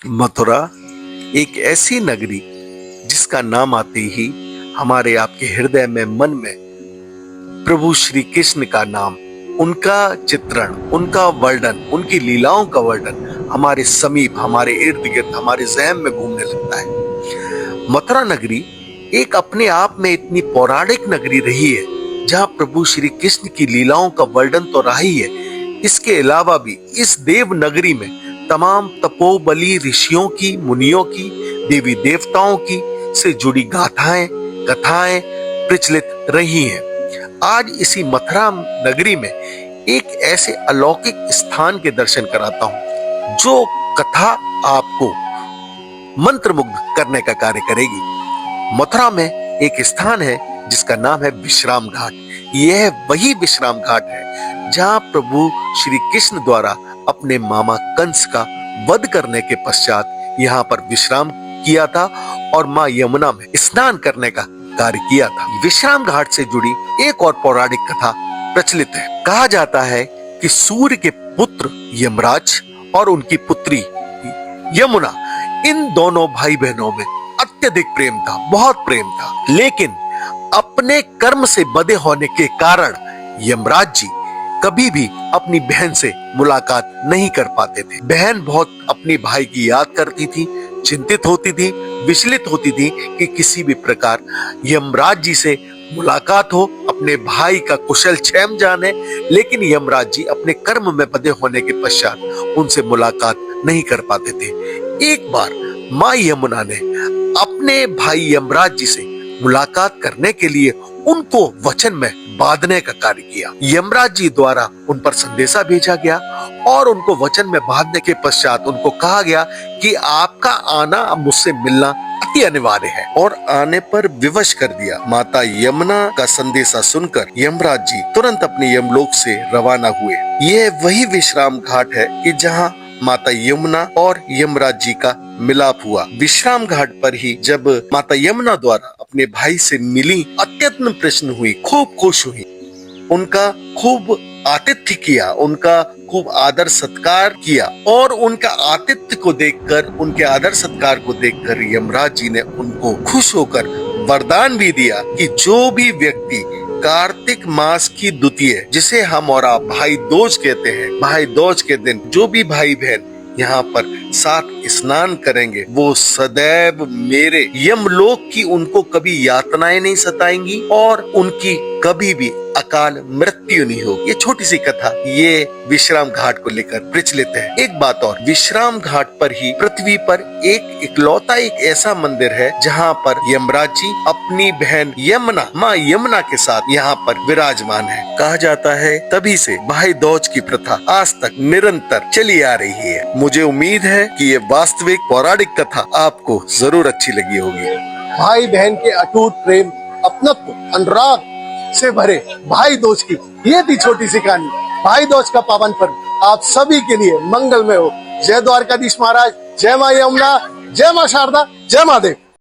मथुरा एक ऐसी नगरी जिसका नाम आते ही हमारे आपके हृदय में, मन में प्रभु श्री कृष्ण का नाम, उनका चित्रण, उनका वर्णन, उनकी लीलाओं का वर्णन हमारे समीप, हमारे इर्द गिर्द, हमारे ज़हन में घूमने लगता है। मथुरा नगरी एक अपने आप में इतनी पौराणिक नगरी रही है जहां प्रभु श्री कृष्ण की लीलाओं का वर्णन तो रहा ही है, इसके अलावा भी इस देव नगरी में तमाम तपोबली ऋषियों की, मुनियों की, देवी देवताओं की से जुड़ी गाथाएं, कथाएं प्रचलित रही हैं। आज इसी मथुरा नगरी में एक ऐसे अलौकिक स्थान के दर्शन कराता हूं जो कथा आपको मंत्रमुग्ध करने का कार्य करेगी। मथुरा में एक स्थान है जिसका नाम है विश्राम घाट। यह वही विश्राम घाट है जहां प्रभु श्री कृष्ण द्वारा अपने मामा कंस का वध करने के पश्चात यहाँ पर विश्राम किया था और मां यमुना में स्नान करने का कार्य किया था। विश्राम घाट से जुड़ी एक और पौराणिक कथा प्रचलित है। कहा जाता है कि सूर्य के पुत्र यमराज और उनकी पुत्री यमुना, इन दोनों भाई बहनों में अत्यधिक प्रेम था, बहुत प्रेम था। लेकिन अपने कर्म से बंधे होने के कारण यमराज जी कभी भी अपनी बहन से मुलाकात नहीं कर पाते थे। बहन बहुत अपनी भाई की याद करती थी, चिंतित होती थी, विचलित होती थी कि किसी भी प्रकार यमराज जी से मुलाकात हो, अपने भाई का कुशल क्षेम जाने। लेकिन यमराज जी अपने कर्म में बंधे होने के पश्चात उनसे मुलाकात नहीं कर पाते थे। एक बार मां यमुना ने अपने भाई यमराज जी से मुलाकात करने के लिए उनको वचन में बांधने का कार्य किया। यमराज जी द्वारा उन पर संदेशा भेजा गया और उनको वचन में बांधने के पश्चात उनको कहा गया कि आपका आना, अब मुझसे मिलना अति अनिवार्य है, और आने पर विवश कर दिया। माता यमुना का संदेशा सुनकर यमराज जी तुरंत अपने यमलोक से रवाना हुए। यह वही विश्राम घाट है कि जहाँ माता यमुना और यमराज जी का मिलाप हुआ। विश्राम घाट पर ही जब माता यमुना द्वारा अपने भाई से मिली, अत्यंत प्रसन्न हुई, खूब खुश हुई, उनका खूब आतिथ्य किया, उनका खूब आदर सत्कार किया। और उनका आतिथ्य को देखकर, उनके आदर सत्कार को देखकर यमराज जी ने उनको खुश होकर वरदान भी दिया कि जो भी व्यक्ति कार्तिक मास की द्वितीय, जिसे हम और आप भाई दूज कहते हैं, भाई दूज के दिन जो भी भाई बहन यहाँ पर साथ स्नान करेंगे, वो सदैव मेरे यमलोक की उनको कभी यातनाएं नहीं सताएंगी और उनकी कभी भी अकाल मृत्यु नहीं होगी। ये छोटी सी कथा ये विश्राम घाट को लेकर प्रचलित है। एक बात और, विश्राम घाट पर ही पृथ्वी पर एक इकलौता एक ऐसा मंदिर है जहाँ पर यमराज जी अपनी बहन यमुना, माँ यमुना के साथ यहाँ पर विराजमान है। कहा जाता है तभी से भाई दूज की प्रथा आज तक निरंतर चली आ रही है। मुझे उम्मीद है कि ये वास्तविक पौराणिक कथा आपको जरूर अच्छी लगी होगी। भाई बहन के अटूट प्रेम, अपनत्व, अनुराग से भरे भाई दूज की ये थी छोटी सी कहानी। भाई दूज का पावन पर्व आप सभी के लिए मंगलमय हो। जय द्वारकाधीश महाराज, जय मां यमुना, जय मां शारदा, जय महादेव।